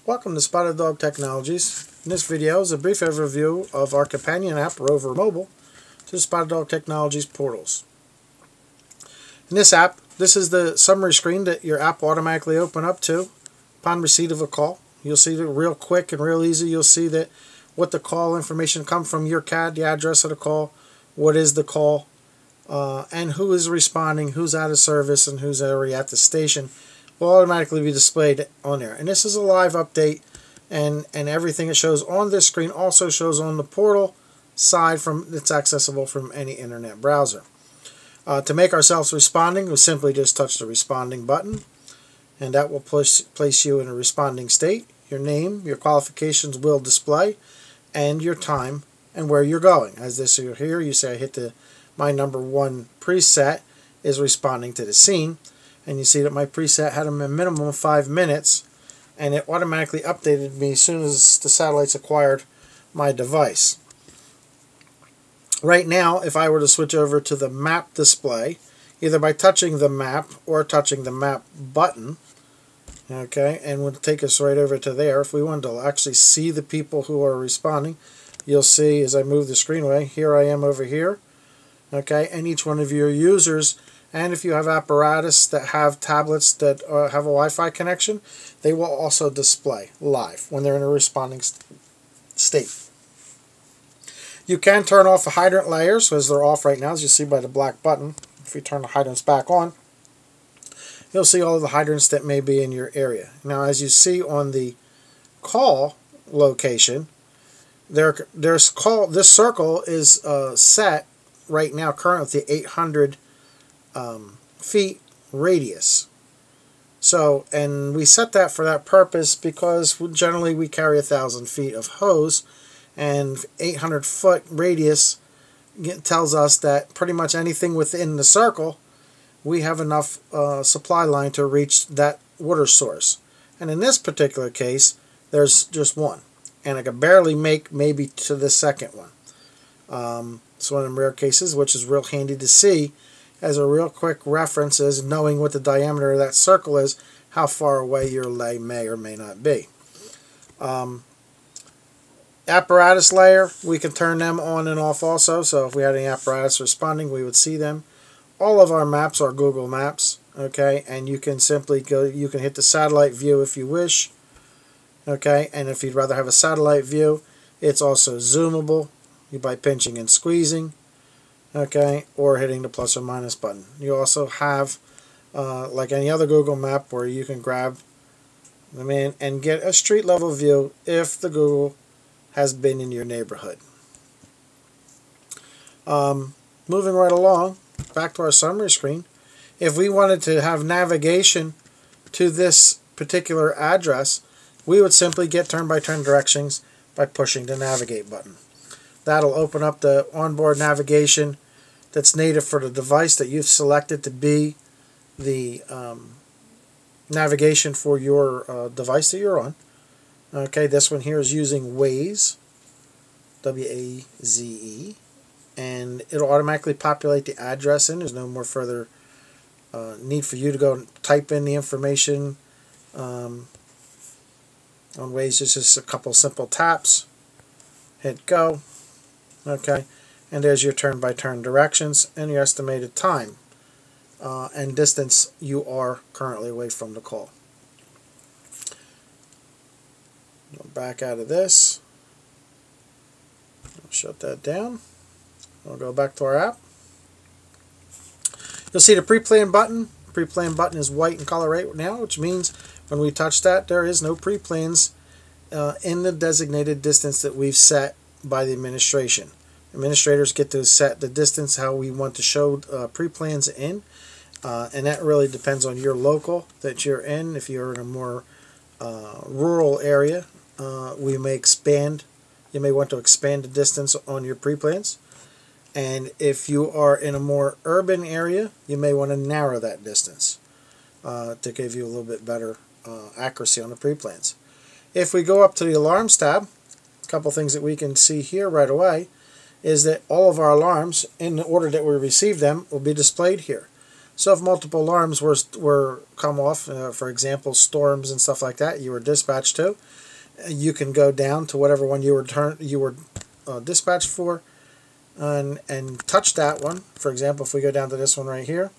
Welcome to Spotted Dog Technologies. In this video is a brief overview of our companion app, Rover Mobile, to the Spotted Dog Technologies portals. In this app, this is the summary screen that your app will automatically open up to upon receipt of a call. You'll see it real quick and real easy. You'll see that what the call information comes from your CAD, the address of the call, what is the call, and who is responding, who's out of service, and who's already at the station. Will automatically be displayed on there. And this is a live update, and everything it shows on this screen also shows on the portal side that's accessible from any internet browser. To make ourselves responding, we simply just touch the responding button, and that will place you in a responding state. Your name, your qualifications will display, and your time and where you're going. As this here, you say I hit my number 1 preset is responding to the scene. And you see that my preset had a minimum of 5 minutes, and it automatically updated me as soon as the satellites acquired my device. Right now, if I were to switch over to the map display, either by touching the map or touching the map button, okay, and would take us right over to there. If we wanted to actually see the people who are responding, you'll see as I move the screen away, here I am over here, okay, and each one of your users. And if you have apparatus that have tablets that have a Wi-Fi connection, they will also display live when they're in a responding state. You can turn off the hydrant layers as they're off right now, as you see by the black button. If you turn the hydrants back on, you'll see all of the hydrants that may be in your area. Now, as you see on the call location, this circle is set right now currently 800 feet radius. So, and we set that for that purpose because generally we carry 1,000 feet of hose, and 800 foot radius tells us that pretty much anything within the circle we have enough supply line to reach that water source. And in this particular case, there's just one, and I could barely make maybe to the second one. It's one of the rare cases, which is real handy to see as a real quick reference, is knowing what the diameter of that circle is, how far away your lay may or may not be. Apparatus layer, we can turn them on and off also, so if we had any apparatus responding, we would see them. All of our maps are Google Maps, okay, and you can simply go, you can hit the satellite view if you wish, okay, and if you'd rather have a satellite view, it's also zoomable by pinching and squeezing, okay, or hitting the plus or minus button. You also have, like any other Google map, where you can grab them in and get a street level view if the Google has been in your neighborhood. Moving right along, back to our summary screen, if we wanted to have navigation to this particular address, we would simply get turn-by-turn directions by pushing the navigate button. That'll open up the onboard navigation that's native for the device that you've selected to be the navigation for your device that you're on. Okay, this one here is using Waze, W-A-Z-E, and it'll automatically populate the address in. There's no more further need for you to go and type in the information on Waze. It's just a couple simple taps, hit go. Okay, and there's your turn-by-turn directions and your estimated time and distance you are currently away from the call. Go back out of this. I'll shut that down. We'll go back to our app. You'll see the pre-plan button. Pre-plan button is white in color right now, which means when we touch that, there is no pre-plans in the designated distance that we've set by the administration. Administrators get to set the distance how we want to show pre-plans in, and that really depends on your local that you're in. If you're in a more rural area, we may expand. You may want to expand the distance on your pre-plans, and if you are in a more urban area, you may want to narrow that distance to give you a little bit better accuracy on the pre-plans. If we go up to the alarms tab, a couple things that we can see here right away is that all of our alarms, in the order that we receive them, will be displayed here. So if multiple alarms were come off, for example, storms and stuff like that, you were dispatched to, you can go down to whatever one you were dispatched for, and touch that one. For example, if we go down to this one right here,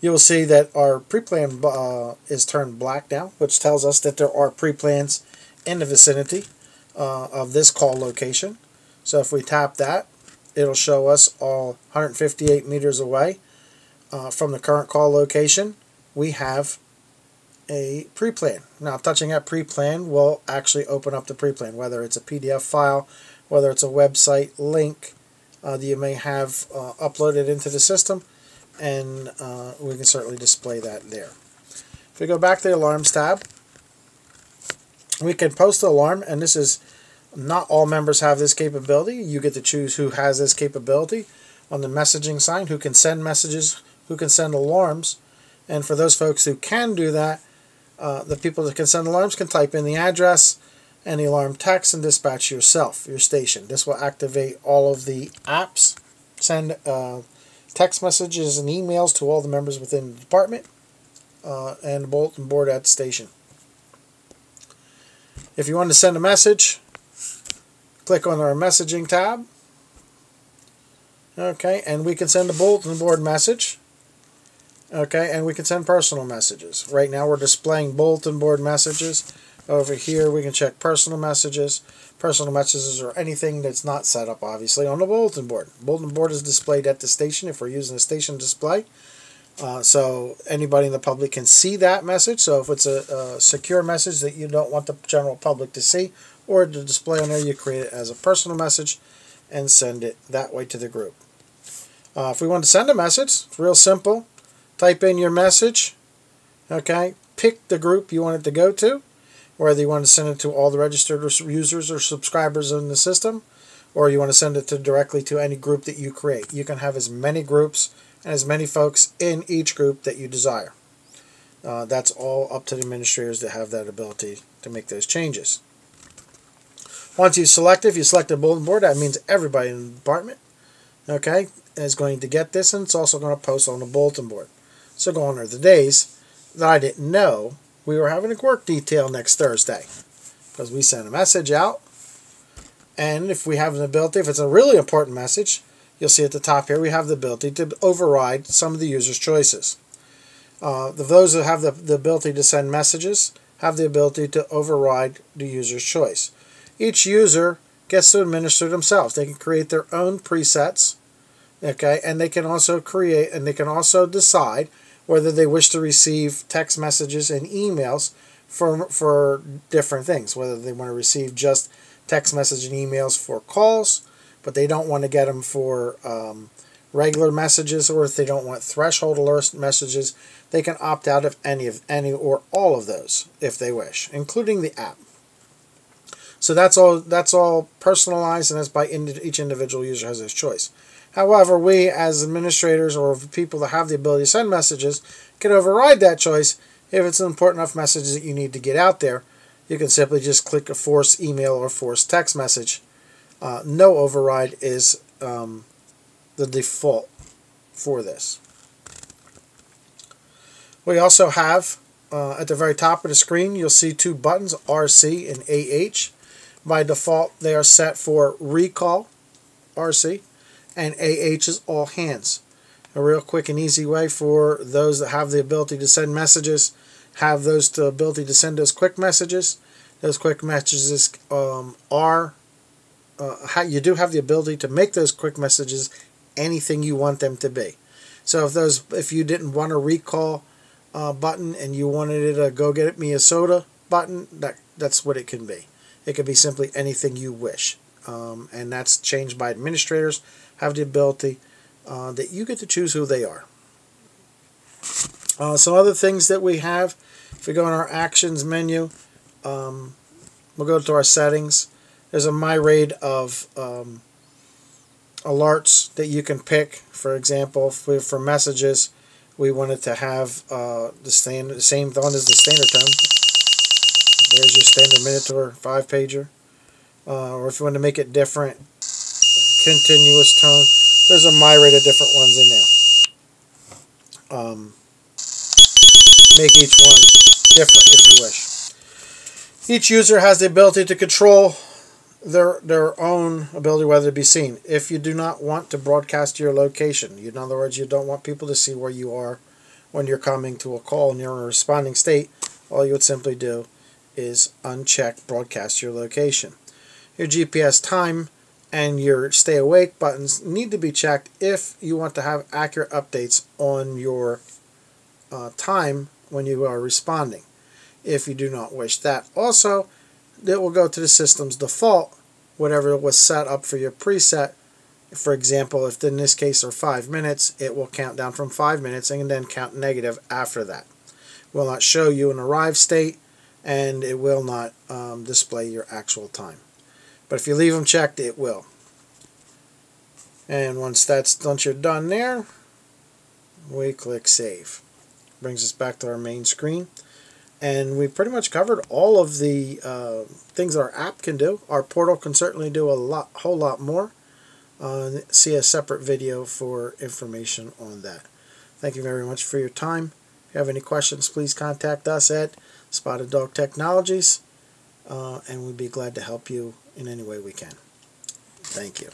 you will see that our pre-plan is turned black now, which tells us that there are pre-plans in the vicinity of this call location. So if we tap that, it'll show us all 158 meters away from the current call location. We have a pre-plan. Now, touching that pre-plan will actually open up the pre-plan, whether it's a PDF file, whether it's a website link that you may have uploaded into the system, and we can certainly display that there. If we go back to the Alarms tab, we can post an alarm, and this is not all members have this capability. You get to choose who has this capability on the messaging side, who can send messages, who can send alarms. And for those folks who can do that, the people that can send alarms can type in the address and the alarm text and dispatch yourself, your station. This will activate all of the apps, send text messages and emails to all the members within the department, and the bulletin board at the station. If you want to send a message, click on our messaging tab. Okay, and we can send a bulletin board message. Okay, and we can send personal messages. Right now we're displaying bulletin board messages. Over here we can check personal messages. Personal messages are anything that's not set up, obviously, on the bulletin board. Bulletin board is displayed at the station if we're using a station display. So anybody in the public can see that message. So if it's a secure message that you don't want the general public to see or to display on there, you create it as a personal message and send it that way to the group. If we want to send a message, it's real simple. Type in your message. Okay, pick the group you want it to go to, whether you want to send it to all the registered users or subscribers in the system, or you want to send it directly to any group that you create. You can have as many groups and as many folks in each group that you desire. That's all up to the administrators that have that ability to make those changes. Once you select it, if you select a bulletin board, that means everybody in the department, okay, is going to get this, and it's also going to post on the bulletin board. So gone are the days that I didn't know we were having a work detail next Thursday, because we sent a message out, and if we have an ability, if it's a really important message, you'll see at the top here we have the ability to override some of the user's choices. Those that have the ability to send messages have the ability to override the user's choice. Each user gets to administer themselves. They can create their own presets, okay, and they can also decide whether they wish to receive text messages and emails for different things, whether they want to receive just text message and emails for calls, but they don't want to get them for regular messages, or if they don't want threshold alert messages, they can opt out of any or all of those if they wish, including the app. So that's all personalized, and that's by each individual user has his choice. However, we as administrators or people that have the ability to send messages can override that choice if it's an important enough message that you need to get out there. You can simply just click a force email or force text message. No override is the default for this. We also have at the very top of the screen, you'll see two buttons, RC and AH. By default, they are set for recall, RC, and AH is all hands. A real quick and easy way for those that have the ability to send messages, have the ability to send those quick messages. Those quick messages you do have the ability to make those quick messages anything you want them to be. So if you didn't want a recall button and you wanted it a go get me a soda button, that's what it can be. It can be simply anything you wish, and that's changed by administrators. Have the ability that you get to choose who they are. Some other things that we have, if we go in our actions menu, we'll go to our settings. There's a myriad of alerts that you can pick. For example, for messages, we wanted to have the same one as the standard tone. There's your standard minute or 5-pager. Or if you want to make it different, continuous tone. There's a myriad of different ones in there. make each one different if you wish. Each user has the ability to control their own ability whether to be seen. If you do not want to broadcast your location, in other words, you don't want people to see where you are when you're coming to a call and you're in a responding state, all you would simply do is uncheck broadcast your location. Your GPS time and your stay awake buttons need to be checked if you want to have accurate updates on your time when you are responding. If you do not wish that, also it will go to the system's default, whatever was set up for your preset. For example, if in this case are 5 minutes, it will count down from 5 minutes and then count negative after that. It will not show you an arrived state, and it will not display your actual time. But if you leave them checked, it will. And once you're done there, we click save. Brings us back to our main screen. And we pretty much covered all of the things that our app can do. Our portal can certainly do a whole lot more. See a separate video for information on that. Thank you very much for your time. If you have any questions, please contact us at Spotted Dog Technologies, and we'd be glad to help you in any way we can. Thank you.